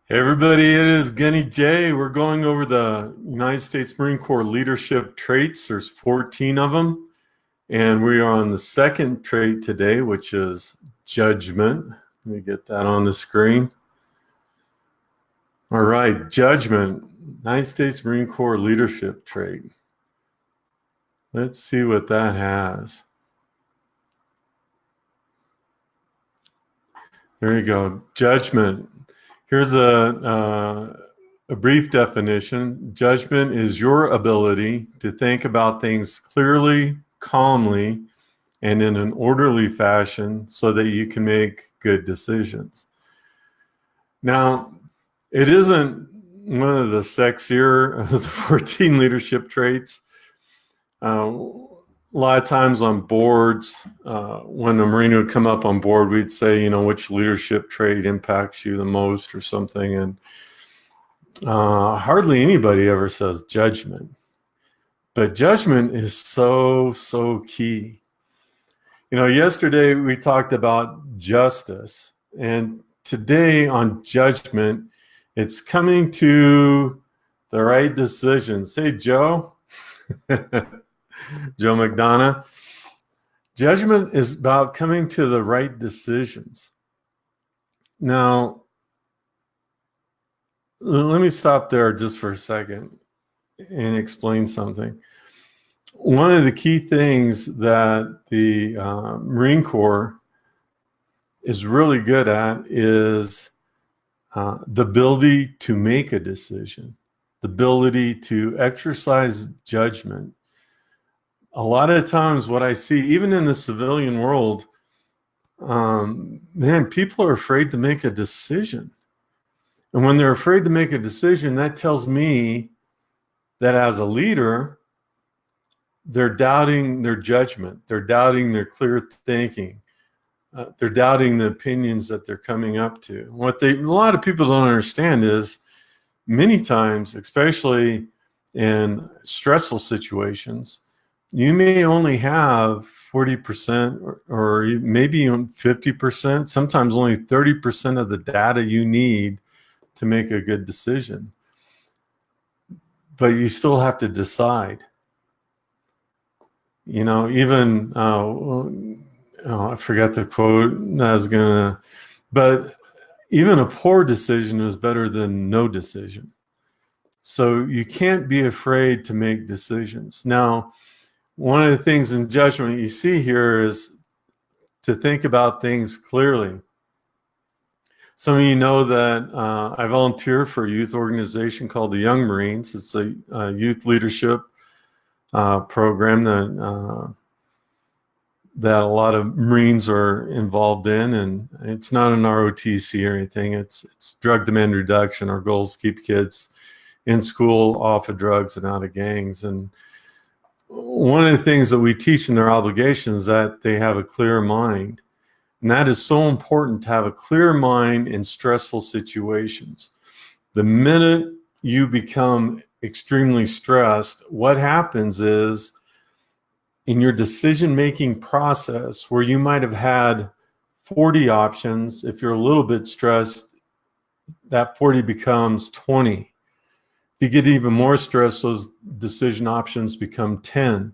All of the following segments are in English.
Hey everybody, it is Gunny J. We're going over the United States Marine Corps leadership traits. There's 14 of them. And we are on the second trait today, which is judgment. Let me get that on the screen. All right, judgment, United States Marine Corps leadership trait. Let's see what that has. There you go, judgment. Here's a brief definition. Judgment is your ability to think about things clearly, calmly, and in an orderly fashion so that you can make good decisions. Now, it isn't one of the sexier of the 14 leadership traits. A lot of times on boards, when a Marine would come up on board, we'd say, which leadership trait impacts you the most or something. And hardly anybody ever says judgment. But judgment is so key. Yesterday we talked about justice. And today on judgment, it's coming to the right decisions. Hey, Joe. Joe McDonough. Judgment is about coming to the right decisions. Now, let me stop there just for a second and explain something. One of the key things that the Marine Corps is really good at is the ability to make a decision, the ability to exercise judgment. A lot of times what I see, even in the civilian world, man, people are afraid to make a decision. And when they're afraid to make a decision, that tells me that as a leader, they're doubting their judgment. They're doubting their clear thinking. They're doubting the opinions that they're coming up to. A lot of people don't understand is many times, especially in stressful situations, you may only have 40% or maybe even 50%, sometimes only 30% of the data you need to make a good decision. But you still have to decide. Even, I forgot the quote but even a poor decision is better than no decision. So you can't be afraid to make decisions. Now, one of the things in judgment you see here is to think about things clearly. Some of you know that I volunteer for a youth organization called the Young Marines. It's a youth leadership program that a lot of Marines are involved in, and it's not an ROTC or anything. It's drug demand reduction. Our goal is to keep kids in school, off of drugs, and out of gangs. And one of the things that we teach in their obligations is that they have a clear mind. And that is so important, to have a clear mind in stressful situations. The minute you become extremely stressed, what happens is in your decision-making process, where you might have had 40 options, if you're a little bit stressed, that 40 becomes 20. If you get even more stressed, those decision options become 10.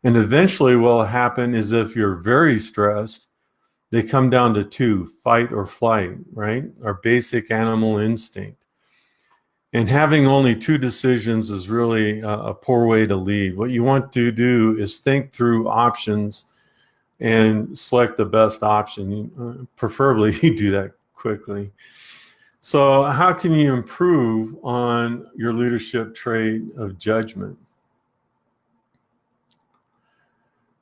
And eventually what will happen is if you're very stressed, they come down to 2, fight or flight, right? Our basic animal instinct. And having only 2 decisions is really a poor way to lead. What you want to do is think through options and select the best option. Preferably you do that quickly. So how can you improve on your leadership trait of judgment?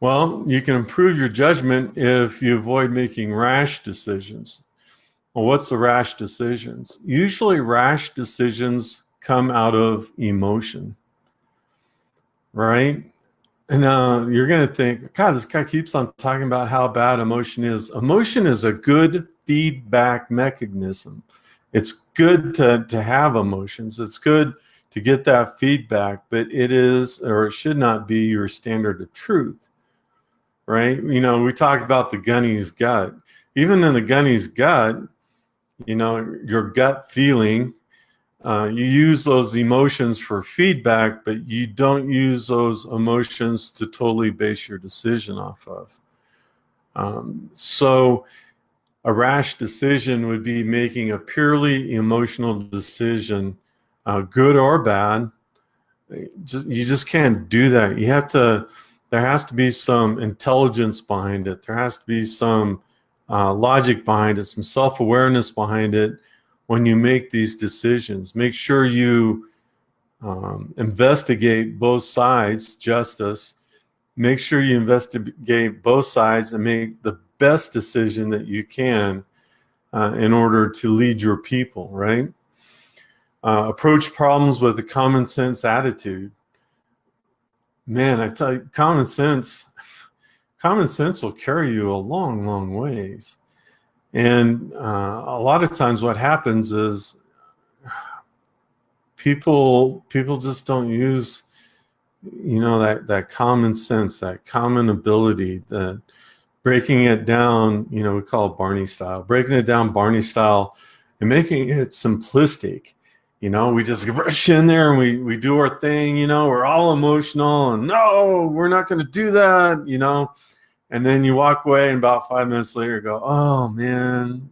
Well, you can improve your judgment if you avoid making rash decisions. Well, what's the rash decisions? Usually rash decisions come out of emotion, right? And you're going to think, God, this guy keeps on talking about how bad emotion is. Emotion is a good feedback mechanism. It's good to have emotions. It's good to get that feedback, but it is, or it should not be, your standard of truth, right? We talk about the Gunny's gut. Even in the Gunny's gut, your gut feeling. You use those emotions for feedback, but you don't use those emotions to totally base your decision off of. So a rash decision would be making a purely emotional decision, good or bad. You just can't do that. There has to be some intelligence behind it. There has to be some logic behind it, some self-awareness behind it when you make these decisions. Make sure you investigate both sides, justice. Make sure you investigate both sides and make the best decision that you can in order to lead your people, right? Approach problems with a common sense attitude. Man, I tell you, common sense will carry you a long, long ways. And a lot of times what happens is people just don't use, that common sense, that common ability, that breaking it down, we call it Barney style, breaking it down Barney style and making it simplistic. We just rush in there and we do our thing, we're all emotional and no, we're not going to do that, and then you walk away and about 5 minutes later go, oh man,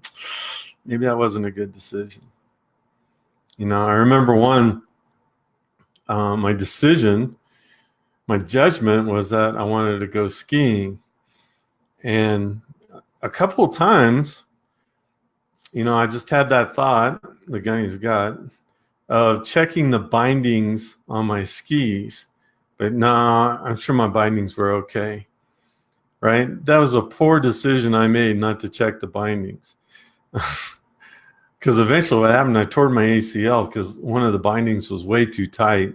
maybe that wasn't a good decision. I remember my decision, my judgment was that I wanted to go skiing. And a couple of times, I just had that thought, the Gunny's gut, of checking the bindings on my skis. But no, I'm sure my bindings were okay, right? That was a poor decision I made not to check the bindings. Because eventually what happened, I tore my ACL because one of the bindings was way too tight.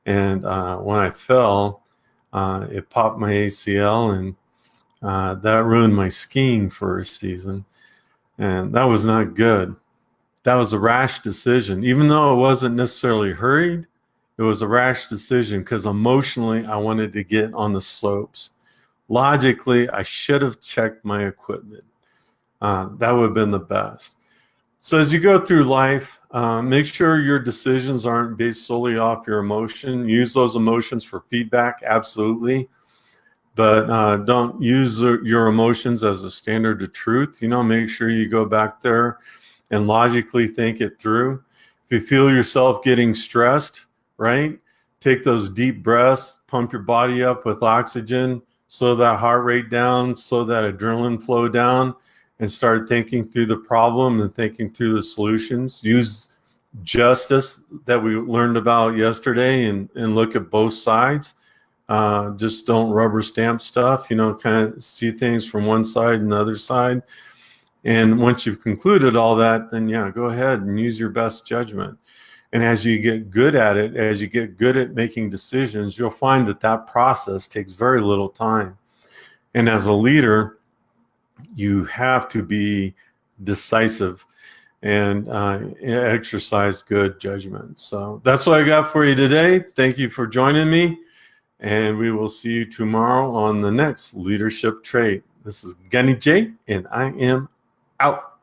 And when I fell, it popped my ACL, and that ruined my skiing for a season. And that was not good. That was a rash decision. Even though it wasn't necessarily hurried, it was a rash decision because emotionally I wanted to get on the slopes. Logically, I should have checked my equipment. That would have been the best. So as you go through life, make sure your decisions aren't based solely off your emotion. Use those emotions for feedback, absolutely. But don't use your emotions as a standard of truth. Make sure you go back there and logically think it through. If you feel yourself getting stressed, right, take those deep breaths, pump your body up with oxygen, slow that heart rate down, slow that adrenaline flow down, and start thinking through the problem and thinking through the solutions. Use justice that we learned about yesterday and look at both sides. Just don't rubber stamp stuff, kind of see things from one side and the other side. And once you've concluded all that, then yeah, go ahead and use your best judgment. And as you get good at it, as you get good at making decisions, you'll find that process takes very little time. And as a leader, you have to be decisive and exercise good judgment. So that's what I got for you today. Thank you for joining me. And we will see you tomorrow on the next leadership trait. This is Gunny J, and I am out.